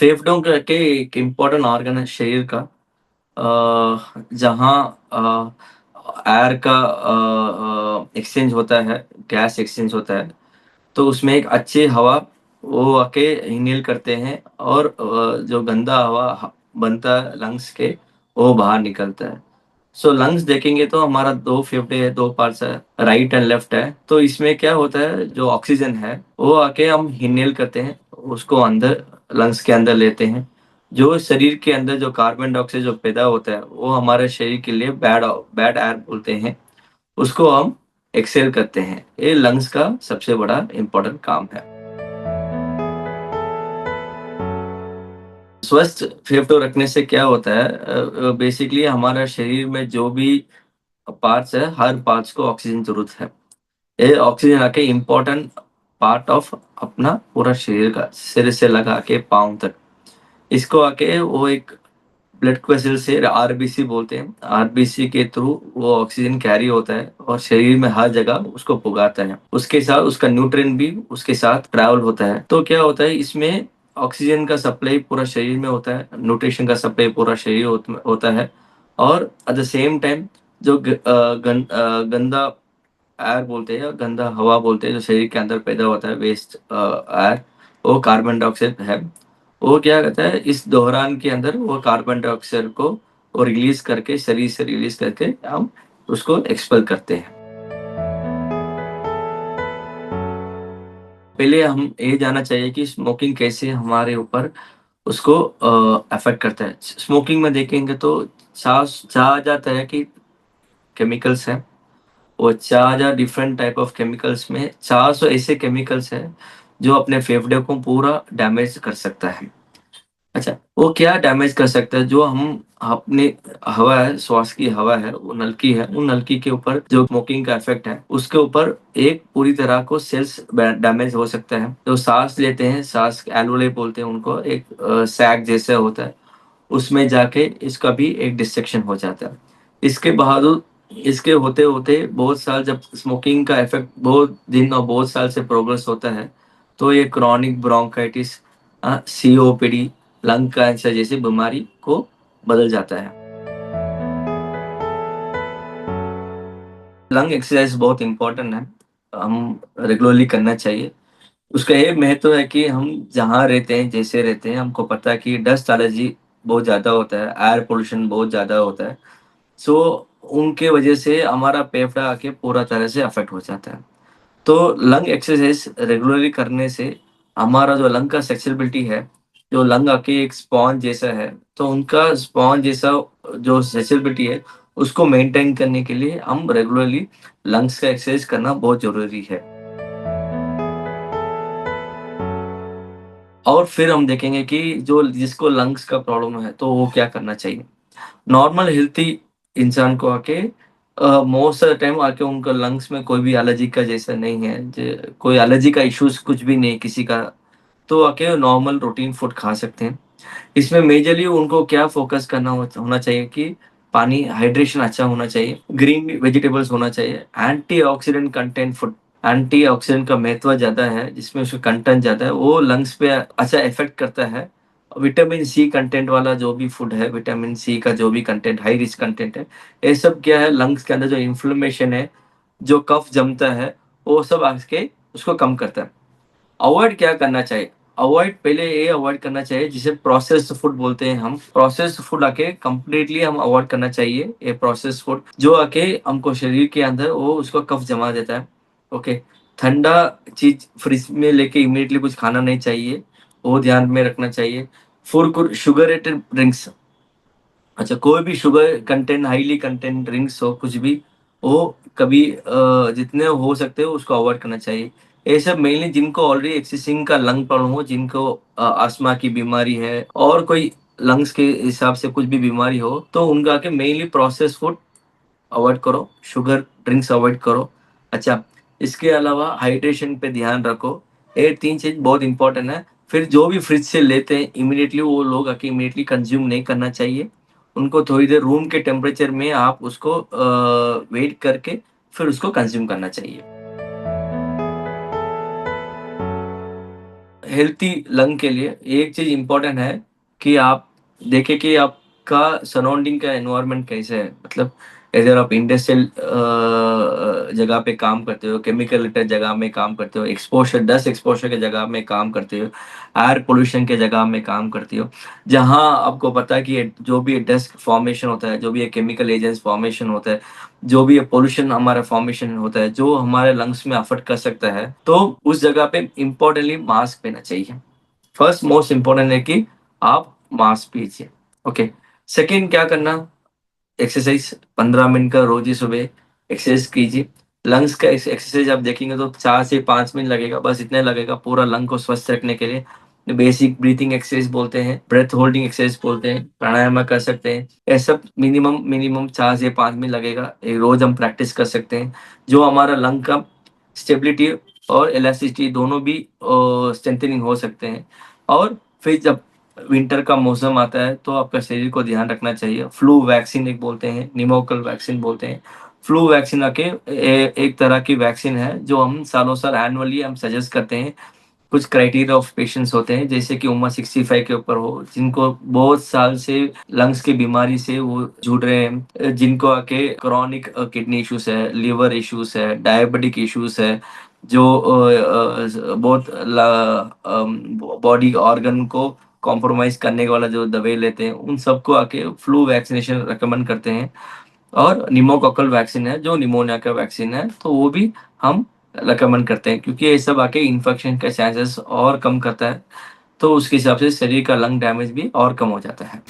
फेफड़ों के एक इम्पोर्टेंट ऑर्गन है शरीर का, जहाँ एयर का एक्सचेंज होता है, गैस एक्सचेंज होता है, तो उसमें एक अच्छी हवा वो आके इनहेल करते हैं और जो गंदा हवा बनता है लंग्स के, वो बाहर निकलता है। सो लंग्स देखेंगे तो हमारा 2 फेफड़े है, 2 पार्ट्स है, राइट एंड लेफ्ट है। तो इसमें क्या होता है, जो ऑक्सीजन है, वो आके हम इनहेल करते हैं, उसको अंदर लंग्स के अंदर लेते हैं। जो शरीर के अंदर जो कार्बन डाइऑक्साइड जो पैदा होता है, वो हमारे शरीर के लिए बैड एयर बोलते हैं, उसको हम एक्सहेल करते हैं। ये लंग्स का सबसे बड़ा इम्पोर्टेंट काम है। स्वस्थ फेफड़े रखने से क्या होता है, बेसिकली हमारा शरीर में जो भी पार्ट्स है, हर पार्ट्स को ऑक्सीजन जरूरत है। ये ऑक्सीजन आके इम्पोर्टेंट पार्ट ऑफ अपना पूरा शरीर का, सिर से लगा के पाँव तक, इसको आके वो एक ब्लड वेसल से आरबीसी बोलते हैं, आरबीसी के थ्रू वो ऑक्सीजन कैरी होता है और शरीर में हर जगह उसको पुगाता है। उसके साथ उसका न्यूट्रिएंट भी उसके साथ ट्रैवल होता है। तो क्या होता है, इसमें ऑक्सीजन का सप्लाई पूरा शरीर में होता है, न्यूट्रिशन का सप्लाई पूरा शरीर होता है, और एट द सेम टाइम जो गंदा एयर बोलते हैं, गंदा हवा बोलते हैं, जो शरीर के अंदर पैदा होता है, वेस्ट एयर, वो कार्बन डाइऑक्साइड है। वो क्या कहता है, इस दौरान के अंदर वो कार्बन डाइऑक्साइड को वो रिलीज करके, शरीर से रिलीज करके हम उसको एक्सपेल करते हैं। पहले हम ये जानना चाहिए कि स्मोकिंग कैसे हमारे ऊपर उसको अफेक्ट करता है। स्मोकिंग में देखेंगे तो 4,000 तरह की केमिकल्स हैं, और 4,000 डिफरेंट टाइप ऑफ केमिकल्स में 400 ऐसे केमिकल्स हैं जो अपने फेफड़े को पूरा डैमेज कर सकता है। अच्छा, वो क्या डैमेज कर सकता है, जो हम अपने हवा है, श्वास की हवा है, वो नलकी है, उन नलकी के ऊपर जो स्मोकिंग का इफेक्ट है, उसके ऊपर एक पूरी तरह को सेल्स डैमेज हो सकता है। जो सांस लेते हैं, सांस एल्वोले बोलते हैं उनको, एक सैक जैसा होता है, उसमें जाके इसका भी एक डिसेक्शन हो जाता है। इसके बावजूद, इसके होते होते बहुत साल, जब स्मोकिंग का इफेक्ट बहुत दिन और बहुत साल से प्रोग्रेस होता है, तो ये chronic bronchitis, COPD, lung cancer जैसी बीमारी को बदल जाता है। लंग एक्सरसाइज बहुत इंपॉर्टेंट है, हम रेगुलरली करना चाहिए। उसका ये महत्व है कि हम जहाँ रहते हैं, जैसे रहते हैं, हमको पता है कि डस्ट एलर्जी बहुत ज़्यादा होता है, एयर पोल्यूशन बहुत ज़्यादा होता है। सो उनके वजह से हमारा फेफड़ा आके पूरा तरह से अफेक्ट हो जाता है। तो लंग एक्सरसाइज रेगुलरली करने से हमारा जो लंग का फ्लेक्सिबिलिटी है, जो लंग आके एक स्पॉन्ज जैसा है, तो उनका स्पॉन्ज जैसा जो फ्लेक्सिबिलिटी है, उसको मेंटेन करने के लिए हम रेगुलरली लंग्स का एक्सरसाइज करना बहुत ज़रूरी है। और फिर हम देखेंगे कि जो जिसको लंग्स का प्रॉब्लम है, तो वो क्या करना चाहिए। नॉर्मल हेल्थी इंसान को आके मोस्ट ऑफ द टाइम आके उनका लंग्स में कोई भी एलर्जी का जैसा नहीं है, कोई एलर्जी का इश्यूज कुछ भी नहीं किसी का, तो आके नॉर्मल रूटीन फूड खा सकते हैं। इसमें मेजरली उनको क्या फोकस करना होना चाहिए कि पानी हाइड्रेशन अच्छा होना चाहिए, ग्रीन वेजिटेबल्स होना चाहिए, एंटीऑक्सीडेंट कंटेंट फूड। एंटीऑक्सीडेंट का महत्व ज़्यादा है, जिसमें उसका कंटेंट ज़्यादा है, वो लंग्स पे अच्छा इफ़ेक्ट करता है। विटामिन सी कंटेंट वाला जो भी फूड है, विटामिन सी का जो भी कंटेंट, हाई रिच कंटेंट है, ये सब क्या है, लंग्स के अंदर जो इन्फ्लेमेशन है, जो कफ जमता है, वो सब आके उसको कम करता है। अवॉइड क्या करना चाहिए? अवॉइड पहले ये अवॉइड करना चाहिए जिसे प्रोसेस्ड फूड बोलते हैं हम। प्रोसेस्ड फूड आके कंप्लीटली हम अवॉइड करना चाहिए, ये प्रोसेस्ड फूड जो आके हमको शरीर के अंदर वो उसको कफ जमा देता है। ओके, ठंडा चीज फ्रिज में लेके इमीडिएटली कुछ खाना नहीं चाहिए, वो ध्यान में रखना चाहिए। फुर शुगरेटेड ड्रिंक्स, अच्छा कोई भी sugar content, highly content drinks हो, कुछ भी वो कभी जितने हो सकते हो उसको अवॉइड करना चाहिए। ये सब मेनली जिनको ऑलरेडी एक्सिस्टिंग का लंग प्रॉब्लम हो, जिनको अस्थमा की बीमारी है और कोई लंग्स के हिसाब से कुछ भी बीमारी हो, तो उनका के मेनली प्रोसेस फूड अवॉइड करो, शुगर ड्रिंक्स अवॉइड करो। अच्छा, इसके अलावा हाइड्रेशन पे ध्यान रखो। ये 3 चीज़ बहुत इंपॉर्टेंट है। फिर जो भी फ्रिज से लेते हैं इमीडिएटली वो लोग आके इमीडिएटली कंज़्यूम नहीं करना चाहिए। उनको थोड़ी देर रूम के टेम्परेचर में आप उसको वेट करके फिर उसको कंज़्यूम करना चाहिए। हेल्थी लंग के लिए एक चीज़ इम्पोर्टेंट है कि आप देखें कि आपका सराउंडिंग का एनवायरनमेंट कैसे है। मतलब अगर आप इंडस्ट्रियल जगह पे काम करते हो, केमिकल रिलेटेड जगह में काम करते हो, एक्सपोज़र डस्ट एक्सपोज़र की जगह में काम करते हो, एयर पॉल्यूशन के जगह में काम करते हो, जहाँ आपको पता है कि ये जो भी डस्ट फॉर्मेशन होता है, जो भी ये केमिकल एजेंट्स फॉर्मेशन होता है, जो भी ये पॉल्यूशन हमारा फॉर्मेशन होता है, जो हमारे लंग्स में अफ़ेक्ट कर सकता है, तो उस जगह पे इम्पोर्टेंटली मास्क पहनना चाहिए। फर्स्ट मोस्ट इम्पोर्टेंट है कि आप मास्क पीजिए। ओके। सेकंड क्या करना, एक्सरसाइज 15 मिनट का रोज ही सुबह एक्सरसाइज कीजिए। लंग्स का एक्सरसाइज आप देखेंगे तो 4 से 5 मिनट लगेगा, बस इतना लगेगा पूरा लंग को स्वस्थ रखने के लिए। बेसिक ब्रीथिंग एक्सरसाइज बोलते हैं, ब्रेथ होल्डिंग एक्सरसाइज बोलते हैं, प्राणायाम कर सकते हैं। ये सब मिनिमम मिनिमम 4 से 5 मिनट लगेगा। ये रोज हम प्रैक्टिस कर सकते हैं, जो हमारा लंग का स्टेबिलिटी और इलास्टिसिटी दोनों भी स्ट्रेंथनिंग हो सकते हैं। और फिर जब विंटर का मौसम आता है तो आपका शरीर को ध्यान रखना चाहिए। फ्लू वैक्सीन एक बोलते हैं, निमोकल वैक्सीन बोलते हैं। फ्लू वैक्सीन एक तरह की वैक्सीन है जो हम सालों साल एनुअली हम सजेस्ट करते हैं। कुछ क्राइटेरिया ऑफ पेशेंट्स होते हैं जैसे कि उम्र 65 के ऊपर हो, जिनको बहुत साल से लंग्स की बीमारी से वो जूझ रहे हैं, जिनको आके क्रॉनिक किडनी इश्यूज है, लिवर इश्यूज है, डायबिटिक इश्यूज है, जो बहुत बॉडी ऑर्गन को कॉम्प्रोमाइज करने वाला जो दवाई लेते हैं, उन सबको आके फ्लू वैक्सीनेशन रिकमेंड करते हैं। और निमोकोकल वैक्सीन है जो निमोनिया का वैक्सीन है, तो वो भी हम रिकमेंड करते हैं, क्योंकि ये सब आके इन्फेक्शन के चांसेस और कम करता है। तो उसके हिसाब से शरीर का लंग डैमेज भी और कम हो जाता है।